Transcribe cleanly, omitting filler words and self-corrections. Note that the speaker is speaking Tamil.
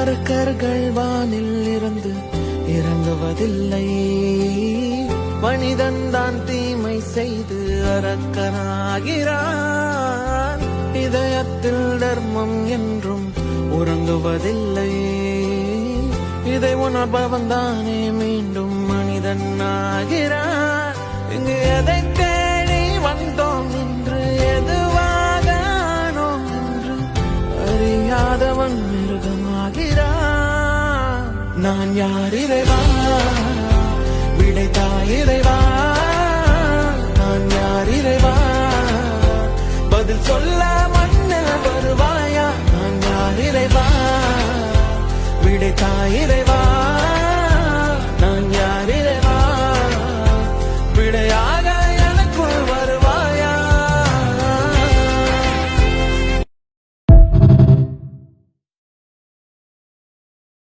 அரக்கர்கள் வானில் இருந்து இறங்குவதில்லை, மனிதன் தான் தீமை செய்து அரக்கனாகிறான். இதயத்தில் தர்மம் என்றும் உறங்குவதில்லை, இதை உணர்பவன் தானே மீண்டும் மனிதன் ஆகிறான். இங்கு எதை தேடி வந்தோம் என்று எதுவாக ஆனோம் என்று அறியாதவன் மிருகமாகிறான். நான் யார் இறைவா, விடைத்தாய் இறைவா, நான் யார் இறைவா, பதில் சொல்ல மண்ணில் வருவாயா. நான் யார் இறைவா, விடைத்தாய் இறைவா.